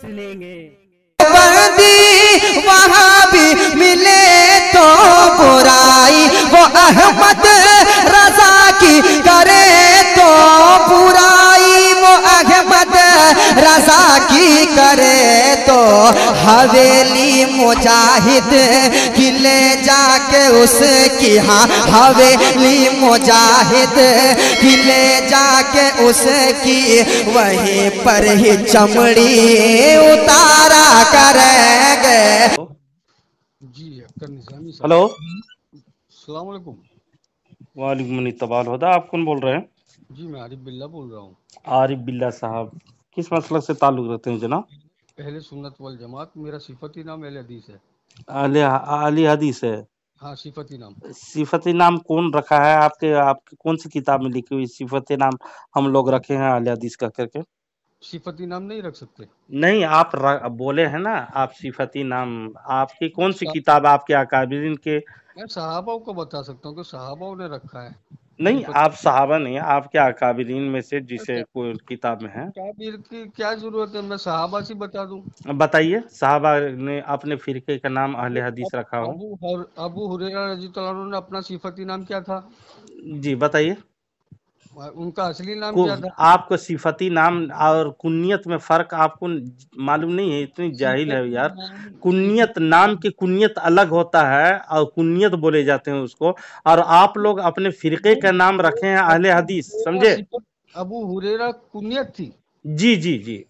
सुनेंगे। वर्दी वहाँ भी मिले तो बुराई, वो अहमद रजा की करे तो बुराई, वो अहमद रजा की करे तो हवेली मुजाहिद की ले जाके उसकी, हाँ हवेली मुजाहिद की ले जाके उसकी, वहीं पर ही चमड़ी उतारा करेंगे। जी अख्तर निज़ामी साहब। हेलो, अस्सलाम वालेकुम। वालेकुम तबाल होदा। आप कौन बोल रहे हैं? जी मैं आरिफ बिल्ला बोल रहा हूँ। आरिफ बिल्ला साहब, किस मसलक से ताल्लुक़ रखते हैं जनाब? अहले सुन्नत वल जमात। मेरा सिफती नाम अहले हदीस है। अली हदीस है? हाँ, सिफती नाम। सिफती नाम कौन रखा है? आपके कौन सी किताब में लिखी हुई सिफती नाम हम लोग रखे हैं अली हदीस का करके? सिफती नाम नहीं रख सकते। नहीं, आप बोले हैं ना आप सिफती नाम, आपकी कौन सी किताब आपके अकाबिरीन के? मैं सहाबाओं को बता सकता हूँ कि सहाबाओं ने रखा है। नहीं, आप सहाबा नहीं, आपके अकाबिरीन में से जिसे कोई किताब में है। काबिर की क्या जरूरत है, मैं सहाबा से बता दूं। बताइए, सहाबा ने अपने फिरके का नाम अहले हदीस रखा हो। अबू हुरैरा रज़ियल्लाहु अन्हु ने अपना सिफती नाम क्या था? जी बताइए, उनका असली नाम क्या था? आपको सिफती नाम और कुन्नियत में फर्क आपको मालूम नहीं है? इतनी जाहिल है यार। कुन्नियत, नाम की कुन्नियत अलग होता है और कुन्नियत बोले जाते हैं उसको, और आप लोग अपने फिरके का नाम रखे हैं अहले हदीस, समझे? अबू हुरैरा कुन्नियत थी। जी जी जी।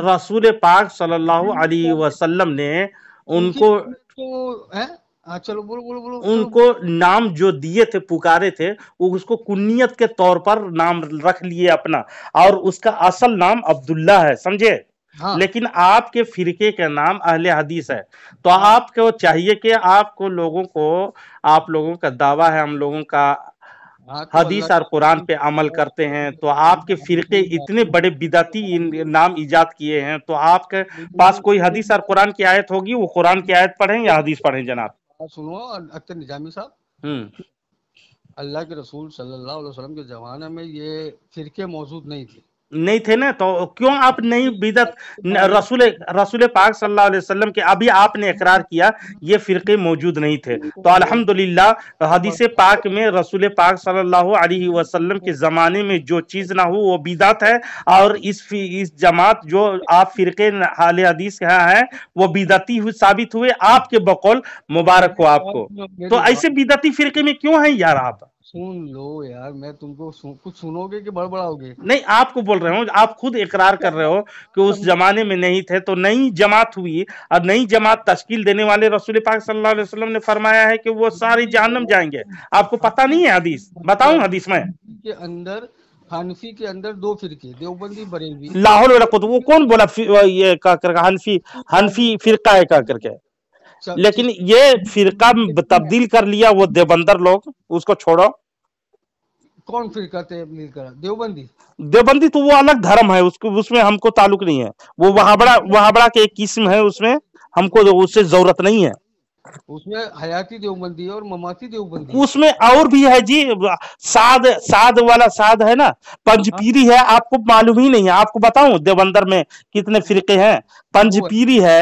रसूल पाक सल्लल्लाहु अलैहि वसल्लम ने उनको है। हाँ चलो बोलो बोलो बोलो। उनको नाम जो दिए थे, पुकारे थे, वो उसको कुन्नियत के तौर पर नाम रख लिए अपना, और उसका असल नाम अब्दुल्ला है, समझे? हाँ। लेकिन आपके फिरके का नाम अहले हदीस है, तो हाँ। आपको चाहिए कि आपको लोगों को, आप लोगों का दावा है हम लोगों का हदीस और कुरान पे अमल करते हैं, तो आपके फिरके इतने बड़े बिदती नाम इजाद किए हैं, तो आपके पास कोई हदीस और कुरान की आयत होगी, वो कुरान की आयत पढ़ें या हदीस पढ़ें जनाब? सुनो अख्तर निजामी साहब, अल्लाह के रसूल सल्लल्लाहु अलैहि वसल्लम के जमाने में ये फिरके मौजूद नहीं थे ना, तो क्यों आप नहीं बिदत? रसूल पाक सल्लल्लाहु अलैहि वसल्लम के अभी आपने इकरार किया ये फिरके मौजूद नहीं थे, तो अल्हम्दुलिल्लाह हदीस पाक में रसूल पाक सल्लल्लाहु अलैहि वसल्लम के ज़माने में जो चीज़ ना हो वो बिदत है, और इस जमात जो आप फिरके अहले हदीस है वो बिदती साबित हुए आपके बकौल, मुबारक हो आपको। तो ऐसे बिदती फिरके में क्यों है यार आप? सुन लो यार, मैं तुमको कुछ सुनोगे कि बड़बड़ाओगे? नहीं, आपको बोल रहे हो, आप खुद इकरार कर रहे हो कि उस जमाने में नहीं थे, तो नई जमात हुई, और नई जमात तश्कील देने वाले रसूल पाक सल्लल्लाहु अलैहि वसल्लम ने फरमाया है कि वो सारे जहन्नम जाएंगे। आपको पता नहीं है हदीस? बताऊं हदीस में? के अंदर हनफी के अंदर दो फिरके, देवबंदी बरेलवी। लाहौल वाला को तो वो कौन बोला ये का करके हनफी फिरका है का करके? लेकिन ये फिरका तब्दील कर लिया वो देवबंदर लोग, उसको छोड़ो। कौन फिरका तब्दील करा? देवबंदी तो वो अलग धर्म है, उसको उसमें हमको ताल्लुक नहीं है। वो वहाबड़ा के एक किस्म है, उसमें हमको उससे जरूरत नहीं है। उसमें हयाती देवबंदी और ममाती देवबंदी, उसमें और भी है जी। साद वाला साद है ना, पंजपीरी है, आपको मालूम ही नहीं है। आपको बताऊं देवबंदर में कितने फिरके हैं? पंजपीरी है,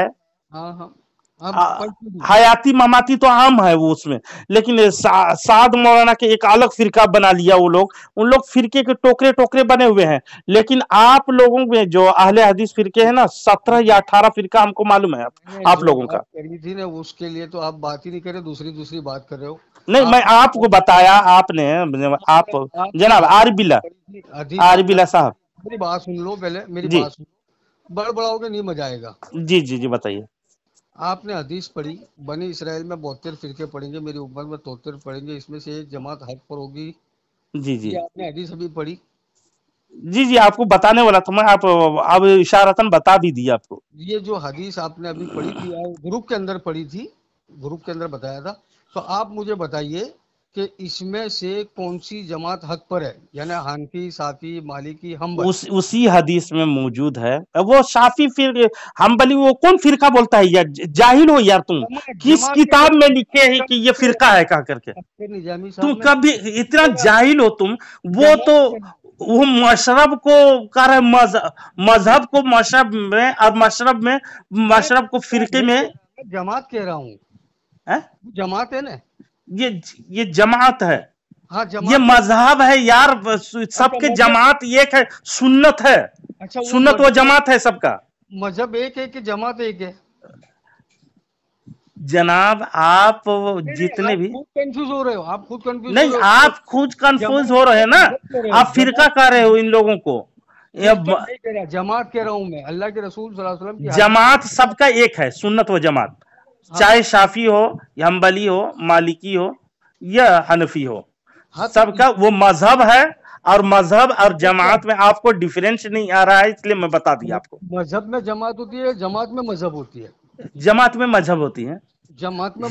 हयाती ममाती तो आम है वो उसमें, लेकिन साद मौलाना के एक अलग फिरका बना लिया वो लोग। उन लोग फिरके के टोकरे टोकरे बने हुए हैं, लेकिन आप लोगों में जो अहले हदीस फिरके हैं ना, 17 या 18 फिरका हमको मालूम है आप लोगों का। थी ना, उसके लिए तो आप बात ही नहीं करे, दूसरी बात कर रहे हो। नहीं, मैं आपको बताया, आपने आप जनाब आरिफ बिल्ला साहब, मेरी बात सुन लो पहले, मेरी बात सुन। बड़बड़ाओगे नहीं, मजा आएगा। जी जी जी बताइए। आपने हदीस पढ़ी, बनी इसराइल में 72 फिरके पढ़ेंगे, मेरी उम्र में 73 पढ़ेंगे, इसमें से एक जमात हक पर होगी। जी जी। आपने हदीस अभी पढ़ी? जी जी, आपको बताने वाला था मैं, आप अब इशारतन बता भी दिया आपको। ये जो हदीस आपने अभी पढ़ी थी, ग्रुप के अंदर पढ़ी थी, ग्रुप के अंदर बताया था, तो आप मुझे बताइए कि इसमें से कौन सी जमात हक पर है, यानी हनफी, साफी, मालिकी, हम्बली। उसी हदीस में मौजूद है वो शाफी फिर हम्बली। वो कौन फिरका बोलता है यार? जाहिल हो यार तुम। किस किताब में लिखे है कि ये फिरका है कहा करके? तुम कभी इतना जाहिल हो तुम। वो तो वो मशरब को कह रहे, मजहब को मशरब में, और मशरब को फिरके में। जमात कह रहा हूँ, जमात है ना, ये जमात है। हाँ जमात, ये मजहब है यार, सबके जमात एक है, सुन्नत है। अच्छा, सुन्नत वो जमात है सबका। मजहब एक है कि जमात एक है? जनाब आप जितने भी कंफ्यूज हो रहे हो, आप खुद कंफ्यूज नहीं, आप खुद कंफ्यूज हो रहे हैं ना, आप फिरका कह रहे हो इन लोगों को। जमात कह रहा हूं मैं, अल्लाह के रसूल सल्लल्लाहु अलैहि वसल्लम की जमात सबका एक है, सुन्नत व जमात, चाहे शाफी हो या हम्बली हो, मालिकी हो या हनफी हो, सबका वो मजहब है। और मजहब और जमात में आपको डिफरेंस नहीं आ रहा है, इसलिए मैं बता दिया आपको। मजहब में जमात होती है, जमात में मजहब होती है। जमात में मजहब होती है, जमात में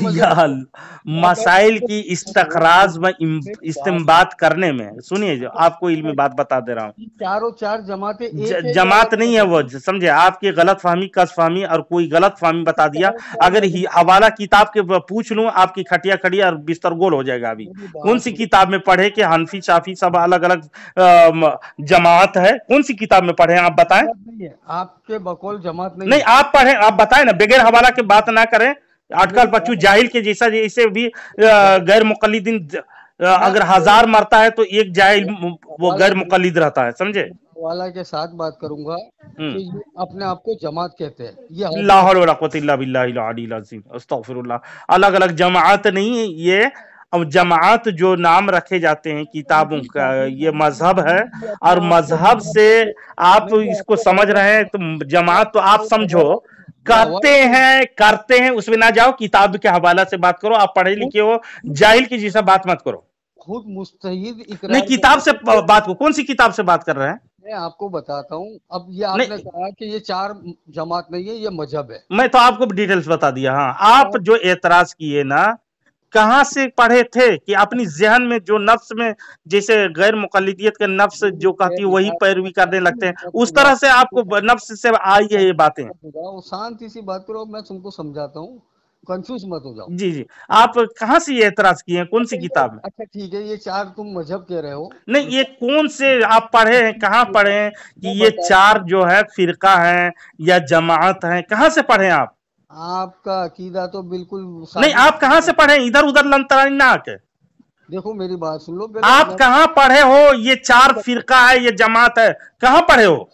मसाइल की इस्तखराज में इस्तेमाल करने में। सुनिए, जो आपको इल्मी बात बता दे रहा हूँ, चारों चार जमातें जमात नहीं है वो, समझे, आपकी गलत फहमी, कसफहमी और कोई गलत फहमी बता दिया। अगर हवाला किताब के पूछ लूं, आपकी खटिया खड़ी और बिस्तर गोल हो जाएगा। अभी कौन सी किताब में पढ़े कि हनफी शाफी सब अलग अलग जमात है? कौन सी किताब में पढ़े आप बताएं? आपके बकौल जमात नहीं, आप पढ़े, आप बताएं ना, बगैर हवाला के बात ना करें। आजकल बच्चों जाहिल के जैसा, जैसे भी गैर मुकल्लिदीन अगर 1000 मरता है तो एक जाहिल वो गैर मुकल्लिद रहता है, समझे। वाला के साथ बात करूंगा कि ये अपने आप को जमात कहते हैं, ये ला हौला वला कुव्वता इल्ला बिल्लाहिल अलील अज़ीम, अस्तगफिरुल्लाह। अलग अलग जमात नहीं है ये। अब जमात जो नाम रखे जाते हैं किताबों का, ये मजहब है, और मजहब से आप इसको समझ रहे हैं तो जमात तो आप समझो करते हैं, उसमें ना जाओ, किताब के हवाला से बात करो। आप पढ़े लिखे हो, जाहिल की जैसा बात मत करो। खुद मुस्तहिद नहीं, किताब से बात को, कौन सी किताब से बात कर रहे हैं? मैं आपको बताता हूँ। अब ये आपने कहा कि ये चार जमात नहीं है, ये मजहब है। मैं तो आपको डिटेल्स बता दिया। हाँ, आप जो एतराज किए ना, कहां से पढ़े थे कि अपनी जहन में जो नफ्स में, जैसे गैर मुकल्लिदियत का नफ्स जो कहती है वही पैरवी करने लगते हैं, उस तरह से आपको नफ्स से आई है ये बातें। शांति सी बात करो, मैं तुमको समझाता हूँ, कंफ्यूज मत हो जाओ। जी जी, आप कहां से ये एतराज किए हैं, कौन सी किताब में? अच्छा ठीक है, ये चार तुम मजहब कह रहे हो। नहीं, ये कौन से आप पढ़े हैं, कहाँ पढ़े हैं कि ये चार जो है फिरका है या जमात है? कहाँ से पढ़े आप? आपका अकीदा तो बिल्कुल नहीं, आप कहाँ से पढ़े? इधर उधर लंतरानी ना आके देखो, मेरी बात सुन लो। आप कहाँ पढ़े हो ये चार फिरका है, ये जमात है, कहाँ पढ़े हो?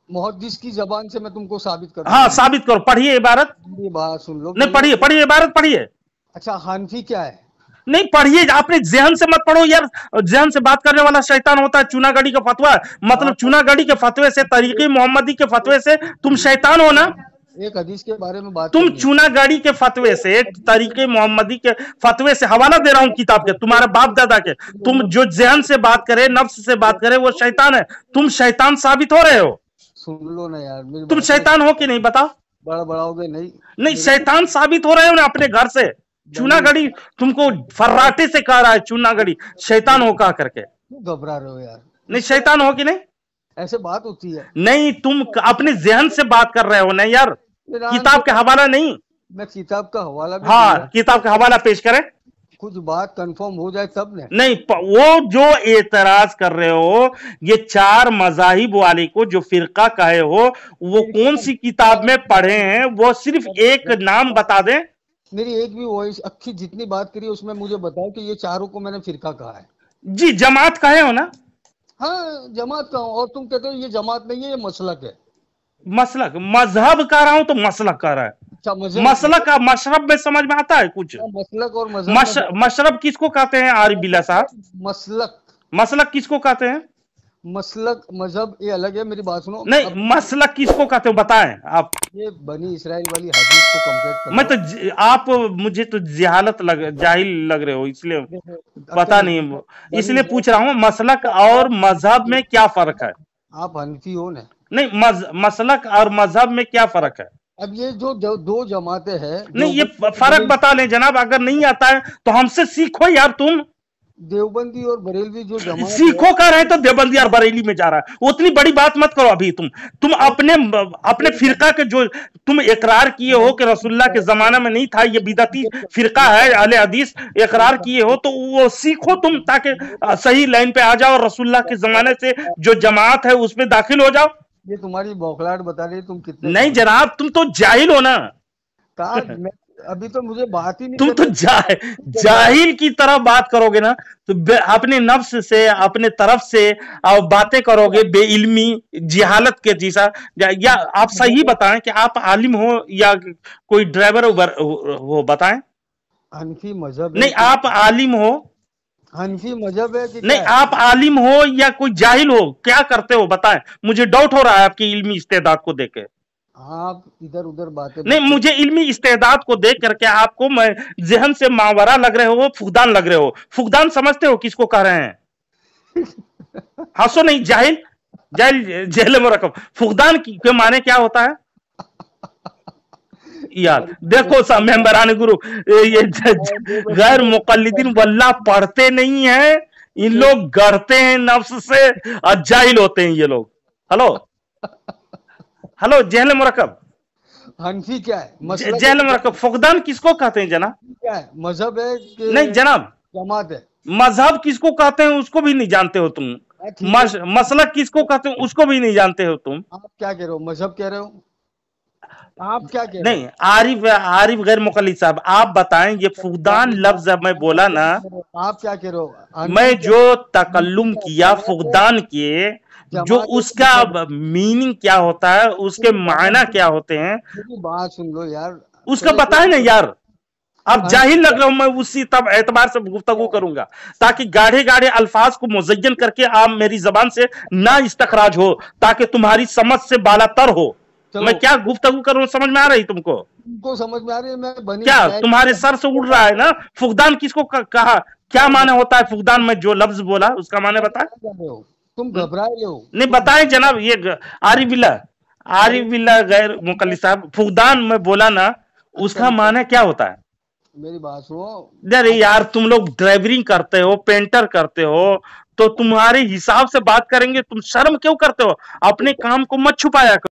मुहद्दिस की जबान से मैं तुमको साबित कर। हाँ, साबित करो, पढ़िए इबारत। मेरी बात सुन लो। नहीं, पढ़िए इबारत पढ़िए। अच्छा, हनफी क्या है? नहीं, पढ़िए, अपने जहन से मत पढ़ो यार। जहन से बात करने वाला शैतान होता है। चुनागढ़ी का फतवा, मतलब चुनागढ़ी के फतवे से, तरीके मोहम्मदी के फतवे से तुम शैतान हो ना। एक हदीस के बारे में बात, तुम चुनागढ़ी के फतवे से, तरीके मोहम्मदी के फतवे से, हवाला दे रहा हूं किताब के, तुम्हारे बाप दादा के। तुम जो जहन से बात करे, नफ्स से बात करे, वो शैतान है। तुम शैतान साबित हो रहे हो। सुन लो ना यार, तुम शैतान हो कि नहीं, बताओ। बड़ाओगे नहीं, शैतान साबित हो रहे हो ना अपने घर से। चुनागढ़ी तुमको फर्राटे से कह रहा है, चुनागढ़ी शैतान हो कह करके। घबरा रहे हो यार? नहीं, शैतान हो कि नहीं? ऐसे बात होती है? नहीं, तुम अपने जहन से बात कर रहे हो ना यार, किताब का हवाला नहीं। मैं किताब का हवाला भी, हाँ, किताब का हवाला पेश करें, कुछ बात कंफर्म हो जाए तब ने। नहीं, वो जो एतराज कर रहे हो, ये चार मजाहिब वाले को जो फिरका कहे हो, वो कौन सी किताब में पढ़े हैं? वो सिर्फ एक नाम बता दें। मेरी एक भी वॉइस अच्छी जितनी बात करी उसमें मुझे बताओ कि ये चारों को मैंने फिरका कहा है। जी, जमात कहे हो ना? हाँ, जमात का हूं, और तुम कहते हो ये जमात नहीं है, ये मसलक है। मसलक, मजहब कह रहा हूं तो मसलक कह रहा है। अच्छा, मसलक का मशरब में समझ में आता है कुछ? मसलक और मजहब, मशरब किसको कहते हैं आरिफ बिल्ला साहब? मसलक किसको कहते हैं? मसलक मजहब ये अलग है। मेरी बात सुनो। नहीं, मसलक किसको कहते हो बताएं आप। ये बनी इसराइल वाली हदीस को कंप्लीट करो। मैं तो आप मुझे तो जाहिल लग रहे हो, इसलिए पता नहीं, इसलिए पूछ रहा हूँ मसलक और मजहब में क्या फर्क है? आप हनफी हो ना? नहीं, मसलक और मजहब में क्या फर्क है? अब ये जो दो जमातें हैं, नहीं, ये फर्क बता लें जनाब, अगर नहीं आता है तो हमसे सीखो यार। तुम देवबंदी और बरेलवी जो जमात है, सिखों का रहे तो देवबंदी और बरेली में जा रहा है। उतनी बड़ी बात मत करो अभी। तुम अपने फिरका के जो तुम इकरार किए हो कि रसूलुल्लाह के जमाना में नहीं था, ये बिदअती फिरका है अहले हदीस, इकरार किए हो, तो वो सीखो तुम, ताकि सही लाइन पे आ जाओ और रसूलुल्लाह के जमाने से जो जमात है उसमें दाखिल हो जाओ। ये तुम्हारी बौखलाहट बता रही है तुम कितने। नहीं जनाब, तुम तो जाहिल हो ना। अभी तो मुझे बात ही नहीं तुम तो जाहिल की तरह बात करोगे ना, तो अपने नफ्स से अपने तरफ से और बातें करोगे बेइल्मी जिहालत के जैसा। या आप सही बताएं कि आप आलिम हो या कोई ड्राइवर हो, बताएं। हनफी मजहब नहीं, आप आलिम हो। हनफी मजहब है कि नहीं, आप आलिम हो या कोई जाहिल हो, क्या करते हो बताएं। मुझे डाउट हो रहा है आपकी इल्मी इस्तेदाद को देख। आप इधर उधर बातें नहीं, मुझे इल्मी इस्तेदाद को देख करके आपको मैं जहन से मावरा लग रहे हो, फुकदान लग रहे हो। फुकदान समझते हो किसको कह रहे हैं? हंसो नहीं, जाहिल जाहिल जेल में रखो। फुकदान के माने क्या होता है यार? देखो सब मेंबरान गुरु, ये गैर मुकल्लिदीन वल्लाह पढ़ते नहीं है, इन लोग गढ़ते हैं नफ्स से और जाहिल होते हैं ये लोग। हेलो हेलो, जहल मुरक्कब हनफी क्या है? जहल मुरक्कब फुकदान किसको कहते हैं जनाब? क्या है? मजहब है कि नहीं जनाब, जमात है? मजहब किसको कहते हैं उसको भी नहीं जानते हो तुम। मसलक किसको कहते हैं उसको भी नहीं जानते हो तुम। आप क्या कह रहे हो? मजहब कह रहे हो? आप क्या कह रहे हो? नहीं, आरिफ गैर मुकल्लिद साहब, आप बताएं। ये फुकदान लफ्ज मैं बोला ना, आप क्या कह रहे हो? मैं जो तकल्लुम किया फुकदान के, जो उसका मीनिंग क्या होता है, उसके मायना क्या होते हैं, बात सुन लो यार, उसका बताए ना यार। आप जाहिल लग रहे हो, मैं उसी तब एतबार से गुफ्तगू करूंगा, ताकि गाढ़े गाढ़े अल्फाज को मुज़य्यन करके आप मेरी जबान से ना इस्तखराज हो, ताकि तुम्हारी समझ से बालातर हो। मैं क्या गुफ्तगू करूं, समझ में आ रही तुमको? तुमको समझ में आ रही है? मैं बनी क्या तुम्हारे सर से उड़ रहा है ना? फुकदान किसको कहा, क्या माने होता है फुकदान में? जो लफ्ज बोला उसका माने बताए। तुम घबराए हो? नहीं बताए जनाब। ये आरिफ बिल्ला गैर मुकल्लिद साहब, फुकदान में बोला ना, उसका माने क्या होता है? मेरी बात सुनो। अरे यार, तुम लोग ड्राइवरिंग करते हो, पेंटर करते हो, तो तुम्हारे हिसाब से बात करेंगे। तुम शर्म क्यों करते हो? अपने काम को मत छुपाया करो।